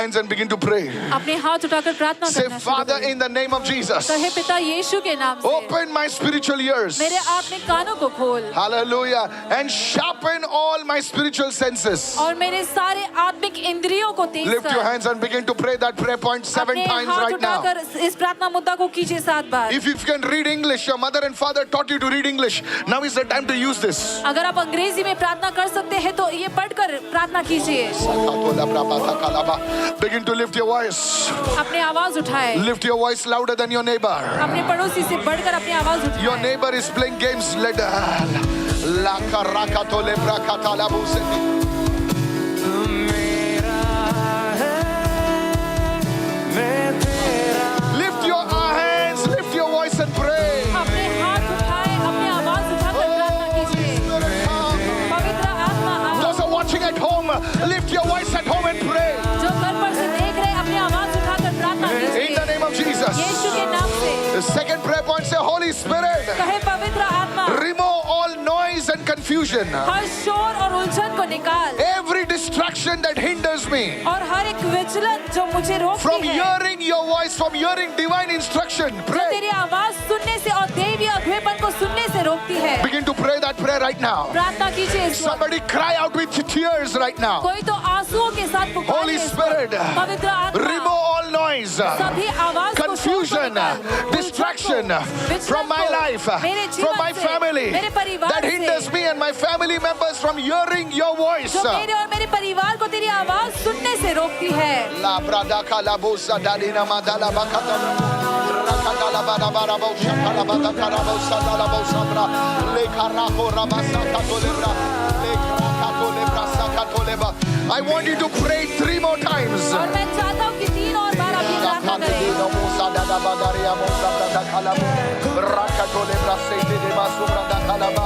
hands and begin to pray. अपने हाथ उठाकर प्रार्थना Say, करना शुरू Father, करें। in the name of Jesus, कहे पिता यीशु के नाम से open my spiritual ears. मेरे आत्मिक कानों को खोल Hallelujah. And sharpen all my spiritual senses. और मेरे सारे आत्मिक इंद्रियों को तेज Lift your कर। hands and begin to pray that prayer point 7 अपने times हाथ right now. उठाकर इस प्रार्थना मुद्दा को कीजिए 7 बार। If you can read English, your mother and father taught you to read English. Now is the time to use this. अगर आप अंग्रेजी में प्रार्थना कर सकते हैं तो ये पढ़कर प्रार्थना कीजिए। Begin to lift your voice. अपने आवाज उठाए। Lift your voice louder than your neighbor. अपने पड़ोसी से बढ़कर अपनी आवाज उठाए। Your neighbor is playing games. Lift your hands, lift your voice and pray. अपने हाथ उठाए, अपनी आवाज उठाकर प्रार्थना कीजिए। पवित्र आत्मा आओ। Those are watching at home, lift your voice at home and pray. जो घर पर से देख रहे हैं, अपनी आवाज उठाकर प्रार्थना In कीजिए। the name of Jesus. यीशु के नाम से The second prayer point say, Holy Spirit, कहे पवित्र आत्मा remove all noise and confusion. हर शोर और उलझन को निकाल Every distraction that hinders me और हर एक विचलन जो मुझे from रोकती है hearing your voice, from hearing divine instruction. जो Pray. तेरी आवाज सुनने से और देवी अगुवेपन को सुनने से रोकती है। Begin to pray that prayer right now. प्रार्थना कीजिए इस वक्त। Somebody cry out with tears right now. कोई तो आंसुओं के साथ पुकारे Holy इस Spirit, वक्त। पवित्र remove आत्मा all noise, सभी आवाज को confusion, distraction from my life, from my family मेरे परिवार that hinders से me and my family members from hearing your voice. जो मेरे और मेरे परिवार को तेरी आवाज सुनने से रोकती है। La brada kalabosa dadina madala bakata rakadala bada bara bosha kalabada karabosa dala bosa bra le karako rabasa katolebra le krakato lebra sakatoleba. I want you to pray 3 more times. और मैं चाहता हूँ कि 3 और बार अभी प्रार्थना करें। Mosa dada badaria mosa brada kalabo rakatolebra seide masu brada kalaba.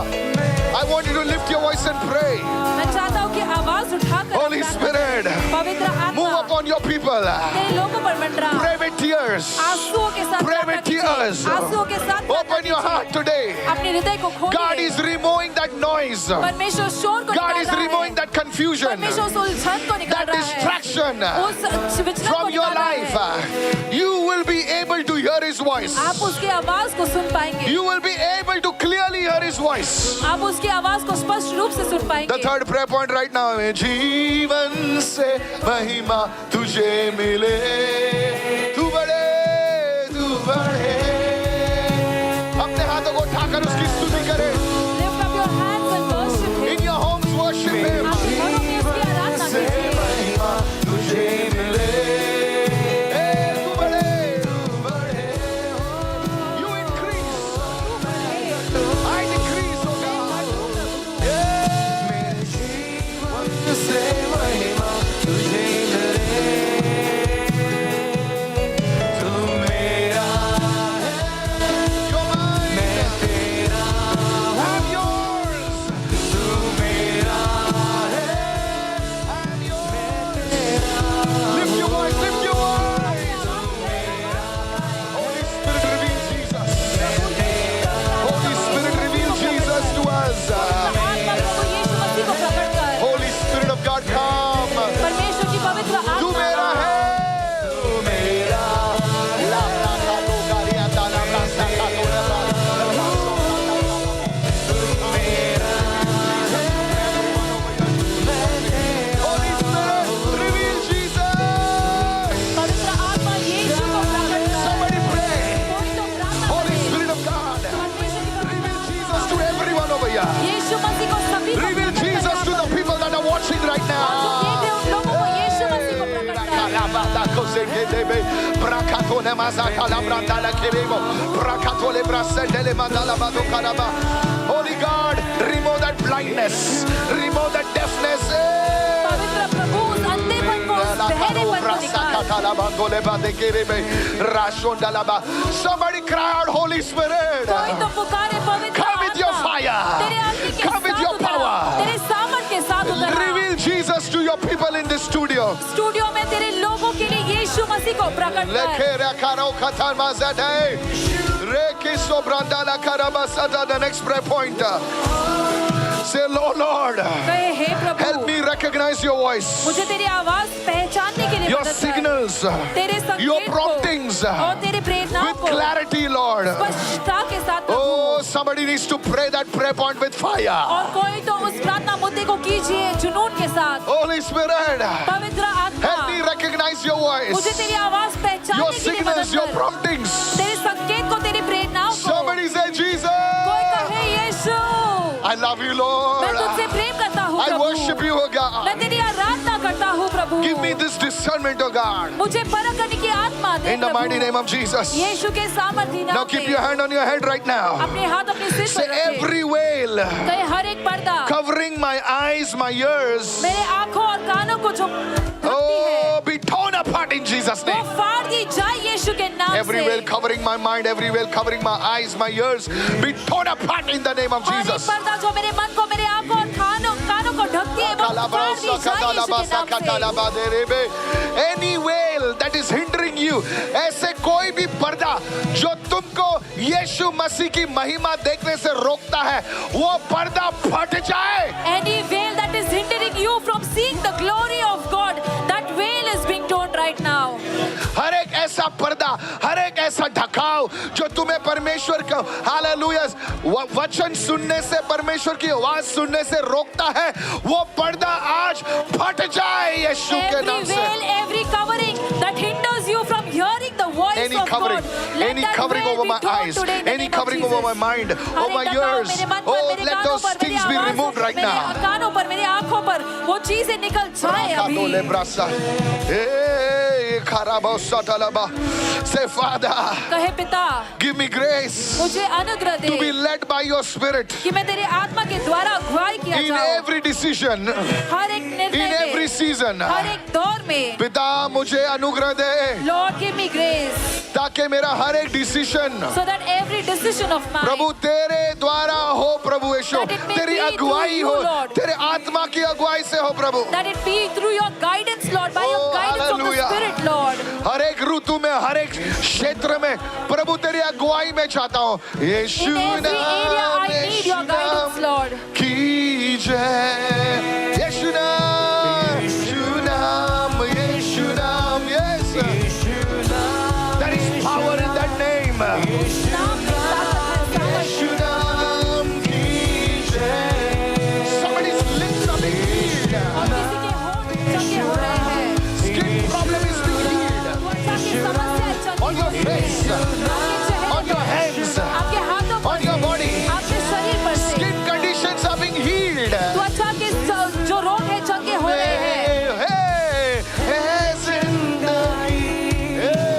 I want you to lift your voice and pray. मैं चाहता हूँ कि आवाज उठाकर Holy प्रार्थना Spirit, करें। पवित्र move आत्मा upon your people. तेरे लोगों पर मंडरा। Pray with tears. आंसुओं के साथ Pray प्रार्थना with कीजिए। tears. आंसुओं के साथ प्रार्थना Open your कीजिए। heart today. अपने हृदय को God खोलिए। is removing that noise. परमेश्वर शोर को God निकाल is रहा removing है। that confusion, परमेश्वर उस उलझन को निकाल that रहा है। distraction उस विचलन को from your निकाल रहा life. है। You will be able to hear His voice. आप उसकी आवाज को सुन पाएंगे। You will be able to clearly hear His voice. आप उसकी आवाज को स्पष्ट रूप से सुन पाएंगे। The third prayer point right now है जीवन से महिमा तुझे मिले तू बढ़े अपने हाथों को उठाकर उसकी स्तुति करें Lift up your hands and worship him। in your homes worship him आप घरों में उसकी आराधना से कीजिए। महिमा तुझे मिले तू बढ़े you increase I decrease oh God मेरे जीवन से महिमा तुझे आत्मा प्रभु यीशु मसीह को प्रकट कर। Holy Spirit of God, come. परमेश्वर की पवित्र तू आत्मा मेरा है, तू मेरा ला ब्राका तो कारिया ताला ब्रासा का तो लबा Holy Spirit, reveal Jesus. पवित्र आत्मा यीशु को प्रकट कर। Somebody pray. कोई तो प्रार्थना Holy करे। Spirit of God, परमेश्वर की पवित्र reveal आत्मा Jesus to everyone over here. यीशु मसीह को सभी को Reveal प्रकट कर Jesus यहाँ to the पर। people that are watching right जो now. देख रहे उन लोगों को यीशु मसीह को प्रकट कर। Holy God, remove that blindness, remove that deafness. पवित्र प्रभु उस अंधेपन को, उस बहरेपन को निकाल। Somebody cry out, Holy Spirit. कोई तो पुकारे पवित्र Come with your आत्मा। fire. तेरे अग्नि के Come with साथ your उतरा। power. तेरे सामर्थ के साथ उतरा। Reveal Jesus to your people in this studio. Studio में तेरे लोगों के लिए यीशु मसीह को प्रकट कर। The next prayer point. Say, oh Lord, कहे हे help Prabhu me recognize your voice, मुझे तेरी आवाज पहचानने के लिए your मदद कर signals, तेरे your संकेत promptings को और तेरे प्रेरणाओं with को clarity, Lord. स्पष्टता के साथ प्रभु Oh, somebody needs to pray that prayer point with fire. और कोई तो उस प्रार्थना मुद्दे को कीजिए जुनून के साथ Holy Spirit, पवित्र आत्मा help me recognize your मुझे voice, तेरी आवाज your पहचानने के लिए मदद signals, your कर promptings. तेरे संकेत को तेरी प्रेरणाओं को Somebody say, कोई Jesus, कहे यीशु I love you, मैं Lord. तुझसे प्रेम करता हूँ I Prabhu worship you, oh मैं God. तेरी आराधना करता हूँ प्रभु Give me this discernment, oh God. मुझे परख करने की आत्मा दे In the mighty name Prabhu of Jesus. यीशु के सामर्थी Now नाम keep में your hand on your head right now. अपने हाथ अपने सिर Say, पर रखें every veil कहे हर एक पर्दा covering my eyes, my ears, मेरे आंखों और कानों को जो ढकती है oh, be torn apart in Jesus' वो name. फाड़ दी जाए यीशु के नाम Every से veil covering my mind, every veil covering my eyes, my ears, be torn apart in the name of हर एक Jesus. पर्दा जो मेरे मन को मेरे आंखों और कानों को ढकती है वो फाड़ दी जाए यीशु के नाम से Any veil that is hindering you, ऐसे कोई भी पर्दा जो तुमको यीशु मसीह की महिमा देखने से रोकता है, वो पर्दा फट जाए. Any veil that is hindering you from seeing the glory of God, that veil is being torn right now. हर एक ऐसा पर्दा, हर एक ऐसा ढकाव जो तुम्हें परमेश्वर का हालेलुया वचन सुनने से, परमेश्वर की आवाज सुनने से रोकता है, वो पर्दा आज फट जाए यीशु के Every नाम से. veil, every covering that hinders you from hearing the voice Any of covering, God, let any that covering veil over be my torn eyes, today in the any name of covering over my Jesus. mind, her over my एक दबाव ears. मेरे मन पर, Oh, मेरे let कानों those पर, मेरी things be आवाज़ removed right मेरे now. कानों पर, मेरी आंखों पर वो चीजें निकल जाए अभी. Say, Father, कहे पिता give me grace मुझे अनुग्रह दे to be led by your spirit कि मैं तेरे आत्मा के द्वारा अगुवाई किया in जाऊं every decision, हर एक in निर्णय every में season. हर एक दौर में. पिता मुझे अनुग्रह दे Lord, give me grace ताकि मेरा हर एक decision so that every decision of mine प्रभु तेरे द्वारा हो. प्रभु यीशु That it may तेरी be अगुवाई through हो, you, Lord. तेरे आत्मा की अगुवाई से हो प्रभु. that it be through your guidance, Lord, by your Oh, guidance of the hallelujah. Spirit, Lord. हर एक ऋतु में, हर एक क्षेत्र में प्रभु तेरी अगुवाई में चाहता हूँ. यीशु In every area I नाम, need your यीशु guidance, नाम Lord. की जय. यीशु नाम, यीशु नाम, यीशु नाम. Yes, there is power in that name. नाम में ताकत है, यीशु नाम की जय. Somebody's lips are being healed. और किसी के होंठ चंगे हो रहे हैं. Skin problem is being healed. त्वचा की समस्या चंगी On your हो रही है. face, आपके चेहरे on your पर, hands, आपके हाथों पर on your से, body. आपके शरीर पर से Skin conditions are being healed. त्वचा के जो रोग है चंगे हो रहे हैं. Hey, hey, जिंदगी, hey.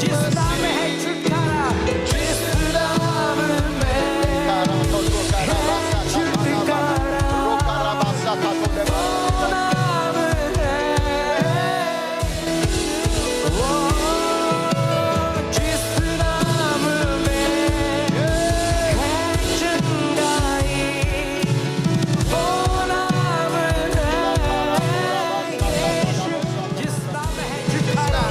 जिस नाम में है छुटकारा, जिस नाम में छुटकारा, नाम है। वो जिस नाम में है चंगाई, वो नाम है। जिस नाम में है छुटकारा,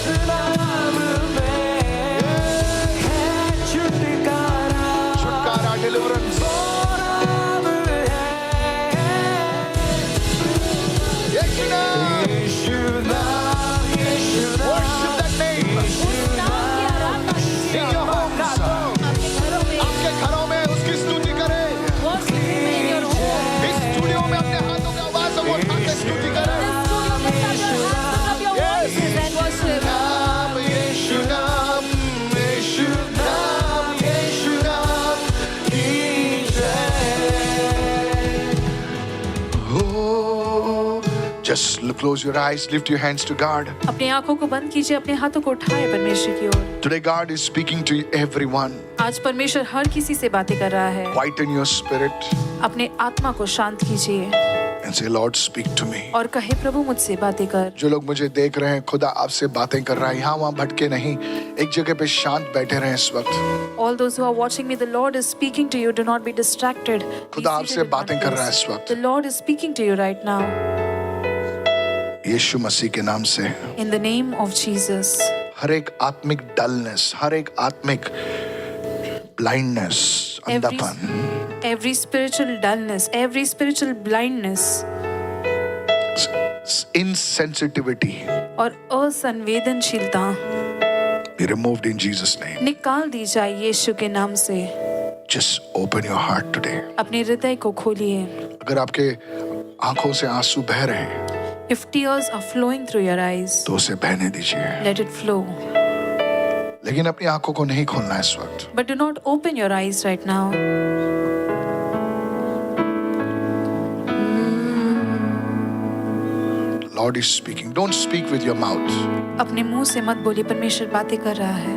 जिस नाम में है छुटकारा, छुटकारा, deliverance. यीशु नाम. Worship that name. उस नाम की आराधना कीजिए. In your homes, आपके घरों में, आपके घरों में उसकी स्तुति करें. worship him in your home. इस स्टूडियो में अपने हाथों की आवाज़ को उठा के स्तुति करें. This studio, lift up your hands, lift up your voices and worship. नाम, यीशु नाम, यीशु नाम, यीशु नाम की जय. Oh, just close your eyes, lift your hands to God. अपनी आंखों को बंद कीजिए, अपने हाथों को उठाए परमेश्वर की ओर. Today God is speaking to everyone. आज परमेश्वर हर किसी से बातें कर रहा है. Quieten your spirit अपने आत्मा को शांत कीजिए and say, Lord, speak to me. और कहे प्रभु मुझसे बातें कर. जो लोग मुझे देख रहे हैं, खुदा आपसे बातें कर रहा है. यहाँ वहाँ भटके नहीं, एक जगह पे शांत बैठे रहे इस वक्त. All those who are watching me, the Lord is speaking to you. Do not be distracted. Be खुदा आपसे seated in one बातें कर रहा है place. इस वक्त. The Lord is speaking to you right now. यीशु मसीह के नाम से. In the name of Jesus. हर एक आत्मिक डलनेस, हर एक आत्मिक blindness, अंधापन, every spiritual dullness, every spiritual blindness insensitivity और असंवेदनशीलता be removed in Jesus' name. निकाल दी जाए यीशु के नाम से। Just open your heart today. अपने हृदय को खोलिए। अगर आपके आंखों से आंसू बह रहे हैं If tears are flowing through your eyes, तो उसे बहने दीजिए, let it flow. लेकिन अपनी आंखों को नहीं खोलना इस वक्त। But do not open your eyes right now. Lord is speaking. Don't speak with your mouth. अपने मुंह से मत बोलिए, परमेश्वर बातें कर रहा है।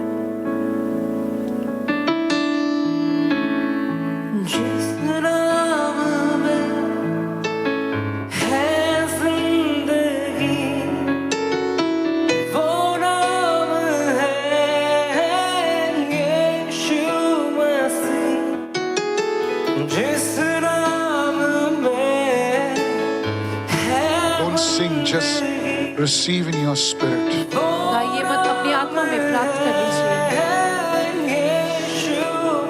जिस नाम में है जिंदगी, वो नाम है यीशु मसीह। जिस नाम में है Don't sing, just receive in your spirit. गाइए मत, अपनी आत्मा में प्राप्त कर लीजिए। यीशु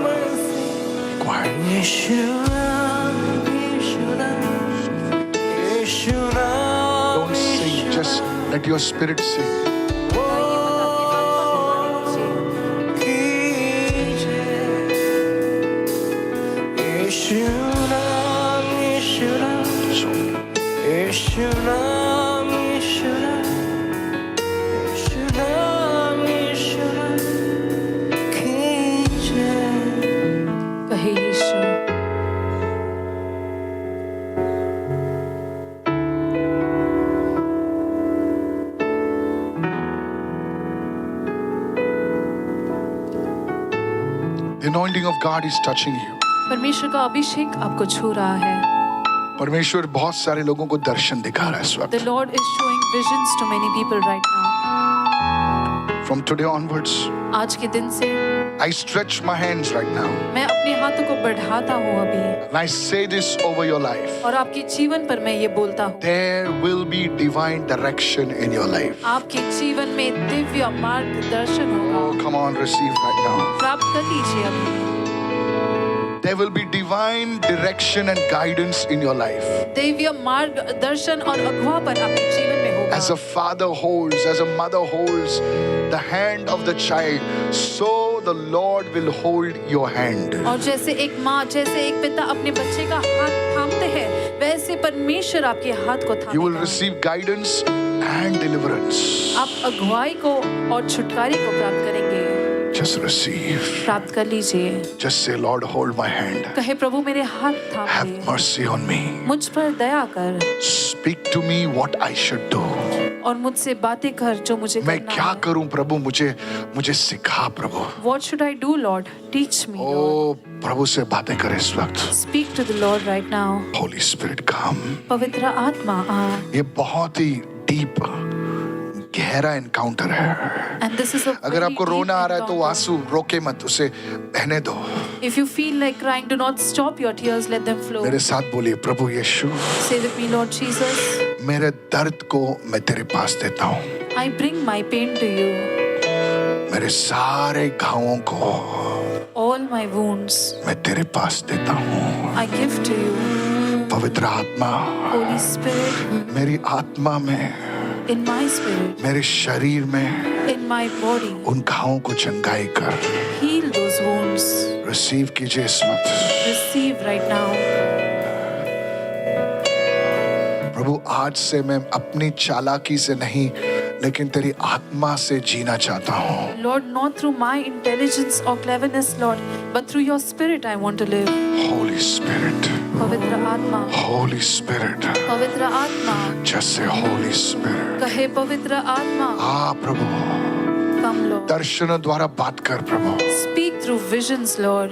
मसीह। Quiet. यीशु नाम, यीशु नाम, यीशु नाम। Don't sing, just let your spirit sing. गाइए मत, अपनी आत्मा में लीजिए। यीशु नाम, यीशु नाम, So, यीशु नाम, यीशु नाम, यीशु नाम, यीशु नाम। कीजिए। कहे यीशु। the anointing of God is touching you. परमेश्वर का अभिषेक आपको छू रहा है। परमेश्वर बहुत सारे लोगों को दर्शन दिखा रहा है इस The वक्त। Lord is showing visions to many people right now. From today onwards, आज के दिन से I stretch my hands right now. मैं अपने हाथों को बढ़ाता हूँ अभी, And I say this over your life. और आपके जीवन पर मैं ये बोलता हूँ, There will be divine direction in your life. आपके जीवन में दिव्य मार्गदर्शन होगा। Oh, come on, receive right now. प्राप्त कर लीजिए अभी। There will be divine direction and guidance in your life. Divya मार्गदर्शन और अगुवापन आपके जीवन में होगा। As a father holds, as a mother holds the hand of the child, so the Lord will hold your hand. और जैसे एक माँ, जैसे एक पिता अपने बच्चे का हाथ थामते हैं, वैसे परमेश्वर आपके हाथ को You will थामेगा। receive guidance and deliverance. आप अगुवाई को और छुटकारे को प्राप्त करेंगे। Just receive. प्राप्त कर लीजिए। Just say, Lord, hold my hand. कहे प्रभु मेरे हाथ थाम Have they, mercy on me. मुझ पर दया कर Speak to me what I should do. और मुझसे बातें कर जो मुझे मैं करना क्या है। करूं प्रभु, मुझे सिखा प्रभु। What should I do, Lord? Teach me, Lord. ओ प्रभु से बातें करें इस वक्त। Speak to the Lord right now. Holy Spirit come. पवित्र आत्मा आ। ये बहुत ही डीप गहरा एनकाउंटर है। And this is a अगर very आपको deep रोना आ रहा है तो encounter. आंसू रोके मत, उसे बहने दो। If you feel like crying, do not stop your tears, let them flow. मेरे साथ बोलिए, प्रभु यीशु, Say with me, Lord Jesus, मेरे दर्द को मैं तेरे पास देता हूँ। I bring my pain to you. मेरे सारे घावों को All my wounds, मैं तेरे पास देता हूँ। I give to you. पवित्र आत्मा, Holy Spirit, मेरी आत्मा में, in my spirit, मेरे शरीर में in my body, उन घावों को चंगाई कर। heal those wounds. रिसीव कीजिए इस वक्त। Receive right now. प्रभु आज से मैं अपनी चालाकी से नहीं, लेकिन तेरी आत्मा से जीना चाहता हूँ। Lord, not through my intelligence or cleverness, Lord, but through your spirit I want to live. Holy Spirit, पवित्र आत्मा, Holy Spirit, पवित्र आत्मा, just say Holy Spirit। कहे पवित्र आत्मा, आ प्रभु, come Lord. दर्शनों द्वारा बात कर प्रभु, Speak through visions, Lord.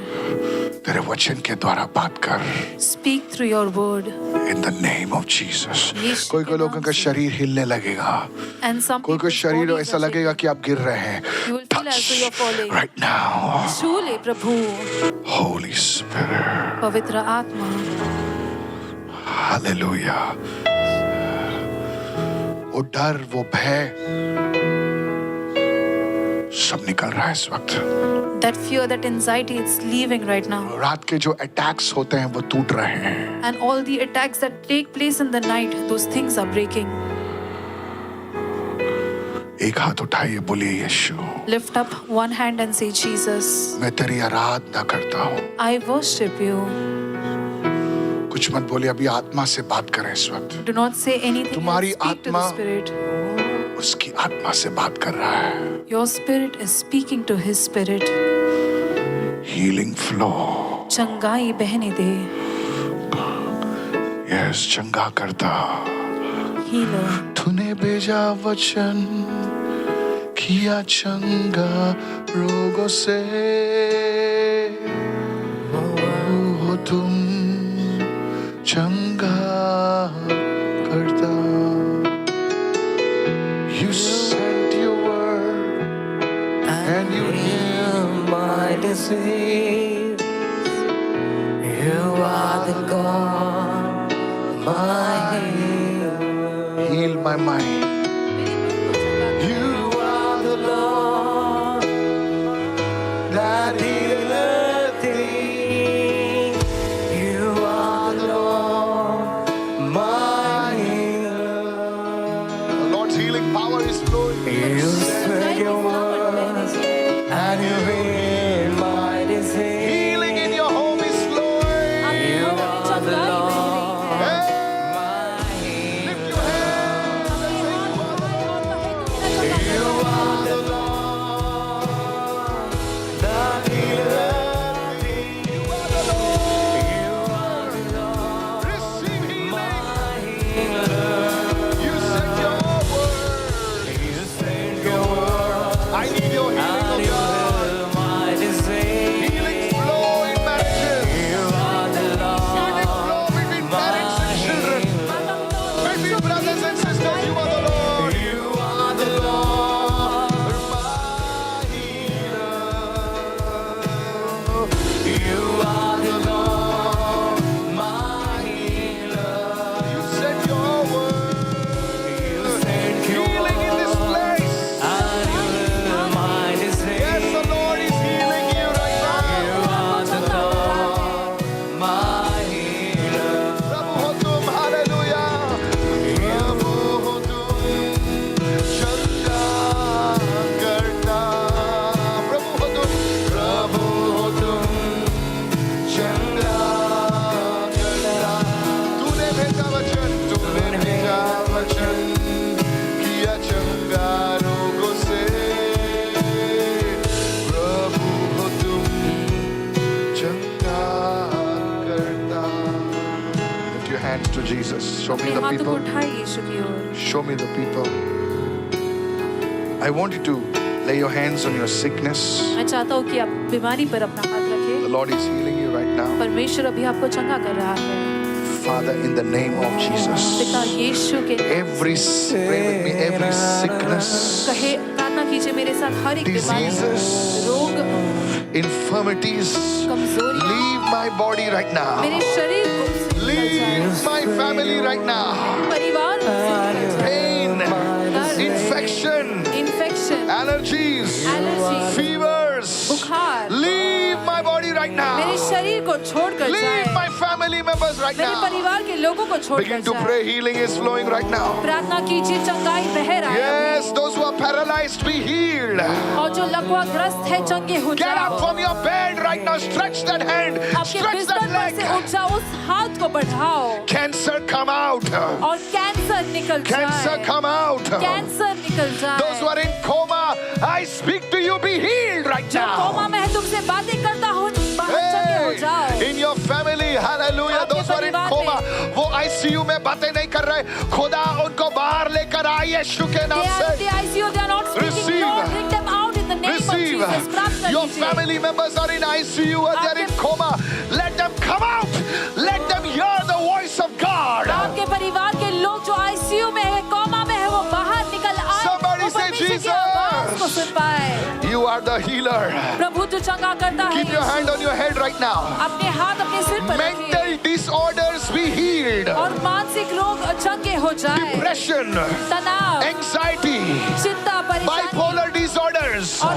तेरे वचन के द्वारा बात कर। Speak through your word. In the name of Jesus। यीशु कोई के कोई लोगों नाम का से। शरीर हिलने लगेगा, And some कोई कोई people's शरीर bodies ऐसा are लगेगा कि आप गिर रहे हैं। You will feel as though you're falling. Right now, छू ले प्रभु, Holy Spirit, पवित्र आत्मा। Hallelujah। वो डर, वो भय सब निकल रहा है इस वक्त। That fear, that anxiety, it's leaving right now. रात के जो अटैक्स होते हैं वो टूट रहे हैं। And all the attacks that take place in the night, those things are breaking. एक हाथ उठाइए, बोलिए यीशु, Lift up one hand and say, Jesus, मैं तेरी आराधना करता हूँ। I worship you. कुछ मत बोलिए, अभी आत्मा से बात करें इस वक्त। Do not say anything. तुम्हारी Speak to the आत्मा Spirit. उसकी आत्मा से बात कर रहा है। Your spirit is speaking to His Spirit. Healing flow. चंगाई बहने दे. यस, चंगा करता। Healer. तूने भेजा वचन, किया चंगा रोगों से, हो तुम चंगा करता। You sent your word and you healed my disease. You are the God, my healer. healed my mind. You are the Lord that healeth thee. You are the Lord, my healer. The Lord's healing power is flowing. You spread your word and you heal my disease. Healing in your home is flowing. You are the Lord, Hey, my healer. lift your hands and say, You are the Lord that healeth thee. You are the Lord. You are the Lord, Receive healing. my healer. You sent your word. You send your word I need your healing, and oh you God. heal my disease. Healing flow in marriages. You are the Healing Lord, flow between parents and children. Between brothers and sisters, you are the Lord. you are the Lord, My healer. you are the Lord, my healer. You sent your word. You send your Healing in this place. and you heal my disease. Yes, the Lord is healing you right You now. are the Lord, my healer. प्रभु हो तुम, hallelujah. प्रभु हो तुम, चंगा करता। प्रभु हो तुम, प्रभु हो तुम चंगा करता। तूने भेजा वचन, तूने भेजा वचन, किया चंगा रोगों से। प्रभु हो तुम, चंगा करता। Lift your hands to Jesus. Show me अपने the हाथों को people. उठाइए यीशु की ओर. Show me the people. I want you to lay your hands on your sickness. मैं चाहता हूँ कि आप बीमारी पर अपना हाथ The रखें. Lord is healing you right now. परमेश्वर अभी आपको चंगा कर रहा है. Father, in the name of Jesus. पिता यीशु के Pray with me, every sickness, कहे प्रार्थना कीजिए मेरे साथ. हर एक बीमारी, Diseases. रोग, infirmities, कमजोरियां leave my body right now. मेरे शरीर को से निकल Leave जाए. my family right now. परिवार से निकल जाए. Pain, दर्द, infection, infection, allergies, allergy, fevers. बुखार Leave my body right मेरे now. शरीर को छोड़कर Leave जाए. my family members right मेरे now. परिवार के लोगों को छोड़कर Begin to जाए. pray. Healing is flowing right now. प्रार्थना कीजिए, चंगाई बह रहा है. Yes, those who are paralyzed, be healed. और जो लकवाग्रस्त है चंगे हो Get up जाओ. from your bed right now. Stretch that hand. आपके Stretch बिस्तर that पर leg. से उठ जाओ, उस हाथ को बढ़ाओ Cancer come out. और कैंसर निकल Cancer जाए. come out. कैंसर निकल Those who जाए. are in coma, I speak to you. Be healed right जो कोमा now. में है तुमसे बातें करता हूँ, बाहर चंगे हो जाओ. Hey, in your family, hallelujah. आपके Those who are in परिवार coma, में. वो ICU में बातें नहीं कर रहे. खुदा उनको बाहर लेकर आए यीशु के They नाम are in से. the ICU, they are not speaking. Receive. Lord, bring them out in the name of Receive. Jesus. प्राप्त कर Your लीजिए. family members are in ICU or they are in coma. Let them come out. Let them hear the voice of God. आपके परिवार के लोग जो ICU में है, कोमा में है, वो बाहर निकल आए. Somebody वो say, परमेश्वर की Jesus. आवाज को सुन पाए. You are the healer. प्रभु जो चंगा करता है, Keep your hand on your head right now. अपने हाथ अपने सिर पर रखिए. Mental disorders be healed. और मानसिक रोग चंगे हो जाए. Depression, तनाव, anxiety, चिंता, परेशानी bipolar disorders, और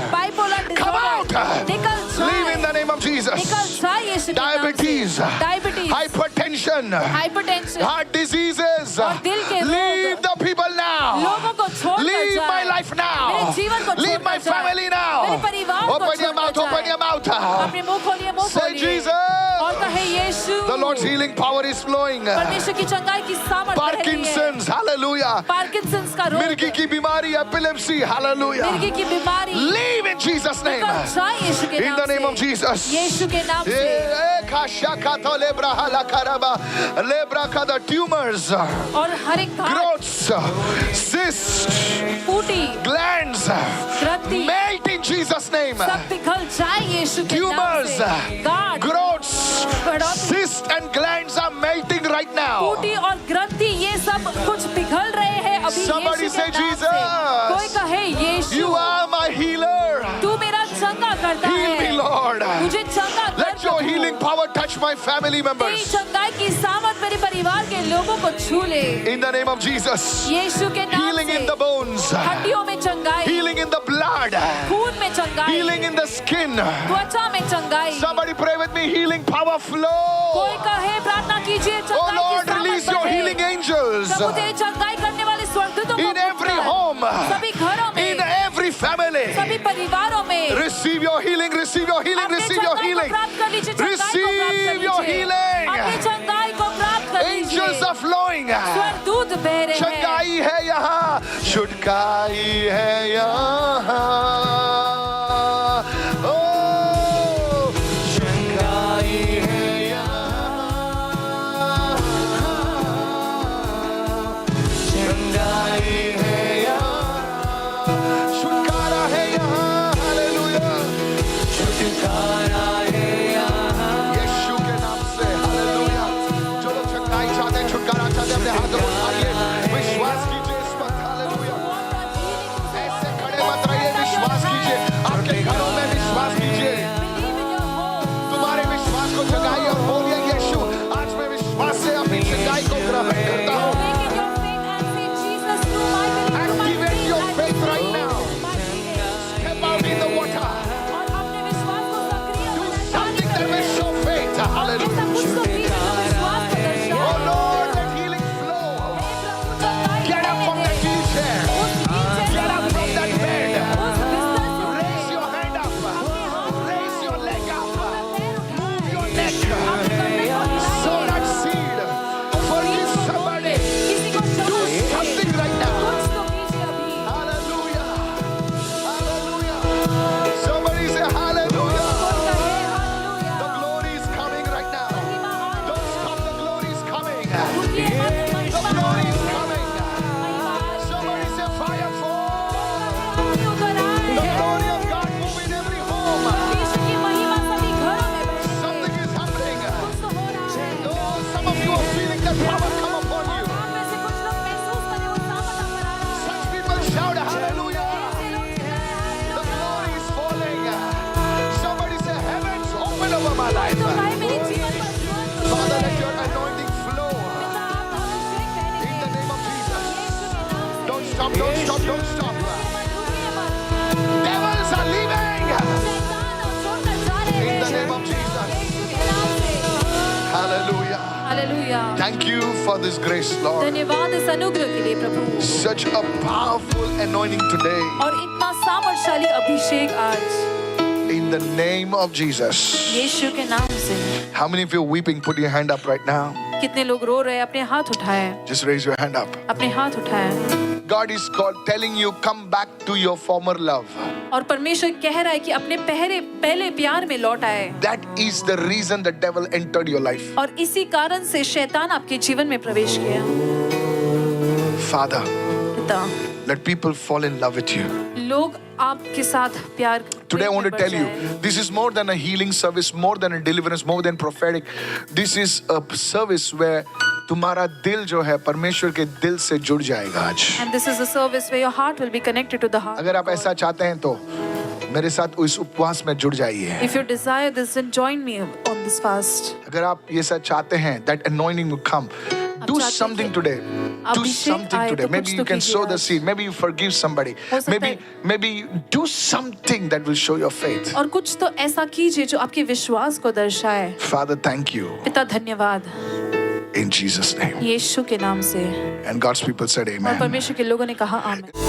hypertension, हाइपरटेंशन heart diseases, और दिल के रोग leave the people now. लोगों को छोड़ Leave कर my जाए। life now. मेरे जीवन को Leave छोड़ my कर जाए। family now. मेरे परिवार को Open your छोड़ mouth, कर open जाए। your mouth. अपने मुंह खोलिए, मुंह Say खोलिए Jesus. और कहे यीशु। The Lord's healing power is flowing. परमेश्वर की चंगाई की सामर्थ बह रही है। Parkinson's, hallelujah. पार्किंसंस का रोग, मिर्गी की बीमारी, epilepsy, hallelujah. मिर्गी की बीमारी, Leave in Jesus' name. निकल जाए यीशु के In नाम the name से। of Jesus. यीशु के नाम से। The tumors, और हर एक घाट, growths, cysts, फूटी, glands, ग्रंथि, melt in Jesus' name. सब पिघल जाए यीशु के नाम Tumors, से। गांठ, growths, बढ़ोतरी, cysts and glands are melting right now. फूटी और ग्रंथि, ये सब कुछ पिघल रहे हैं अभी Somebody यीशु say, के नाम से। Jesus. कोई कहे यीशु, You are my healer. तू मेरा चंगा करता Heal me, है। Lord. मुझे चंगा कर Let your Prabhu. healing power touch my family तेरी members. चंगाई की सामर्थ मेरे परिवार के लोगों को छू ले In the name of Jesus. यीशु के नाम Healing से। in the bones. हड्डियों में चंगाई, Healing in the blood. खून में चंगाई, Healing in the skin. त्वचा में चंगाई। Somebody pray with me. Healing power कोई flow. कहे प्रार्थना कीजिए Oh चंगाई Lord, की release सामर्थ your बढ़े। healing angels प्रभु तेरी चंगाई करने वाले स्वर्गदूतों को in every पुकार। home, सभी घरों में, in every family. सभी परिवारों में Receive your healing, receive your healing, अपने receive your चंगाई को healing. प्राप्त कर लीजिए, चंगाई को प्राप्त कर Receive your लीजिए। healing. अपनी चंगाई को प्राप्त कर Angels लीजिए। are flowing. स्वर्गदूत बह रहे हैं। चंगाई है यहाँ, छुटकाई है यहाँ। ओ, चंगाई है यहाँ, चंगाई है यहाँ, छुटकारा है यहाँ, हालेलुया, छुटकारा है यहाँ, यीशु के नाम से, हालेलुया। जो लोग चंगाई चाहते हैं, छुटकारा चाहते हैं, अपने हाथों को उठाइए, विश्वास कीजिए इस वक्त, हालेलुया। ऐसे खड़े मत रहिए, विश्वास कीजिए, आपके घरों में विश्वास कीजिए, तुम्हारे विश्वास को जगाइए और बोलिए यीशु, आज मैं विश्वास से अपनी चंगाई को ग्रहण करता हूँ। Activate your faith right now. Step out in the water. Do something that will show faith. Hallelujah. Oh Lord, let healing flow. Get up from that wheelchair. Get up from that bed. Raise your hand up. Raise your leg up. Move your neck. Sow that seed. Forgive somebody. Do something right now. Hallelujah. Hallelujah. Somebody say hallelujah. The glory is coming right now. Don't stop, the glory is coming. The glory is coming. Somebody say fire fall. The glory of God move in every home. Something is happening. Oh, some of you are feeling the power come upon you. Such people shout hallelujah. The glory is falling. Somebody say heavens open over my life. Father, let your anointing flow. In the name of Jesus. Don't stop, don't stop, don't stop. Devils are leaving. In the name of Jesus. Hallelujah. Hallelujah. Thank you for this grace, Lord. धन्यवाद इस अनुग्रह के लिए प्रभु, Such a powerful anointing today. और इतना सामर्थशाली अभिषेक आज In the name of Jesus. यीशु के नाम से। How many of you are weeping? Put your hand up right now. कितने लोग रो रहे हैं? अपने हाथ उठाएं, Just raise your hand up. अपने हाथ उठाएं। God is telling you, come back to your former love. और परमेश्वर कह रहा है कि अपने पहले प्यार में लौट आए। That is the reason the devil entered your life. और इसी कारण से शैतान आपके जीवन में प्रवेश किया। Father, पिता, let people fall in love with you. लोग आपके साथ प्यार Today I want to में tell बढ़ you, जाएं। this is more than a healing service, more than a deliverance, more than prophetic. This is a service where तुम्हारा दिल जो है परमेश्वर के दिल से जुड़ जाएगा आज। And this is a service where your heart will be connected to the heart. अगर आप ऐसा चाहते हैं तो मेरे साथ इस उपवास में जुड़ जाइए। If you desire this, then join me on this fast. अगर आप ये सब चाहते हैं, that anointing will come. Do चाहते हैं something कि today. Do अभिषेक something आए today. तो Maybe कुछ you तो can कीजिए sow the आज। seed. Maybe you forgive somebody. हो सकता है- Maybe do something that will show your faith. और कुछ तो ऐसा कीजिए जो आपके विश्वास को दर्शाए। Father, thank you. पिता धन्यवाद। in Jesus' name. यीशु के नाम से। And God's people said और amen. परमेश्वर के लोगों ने कहा आमीन।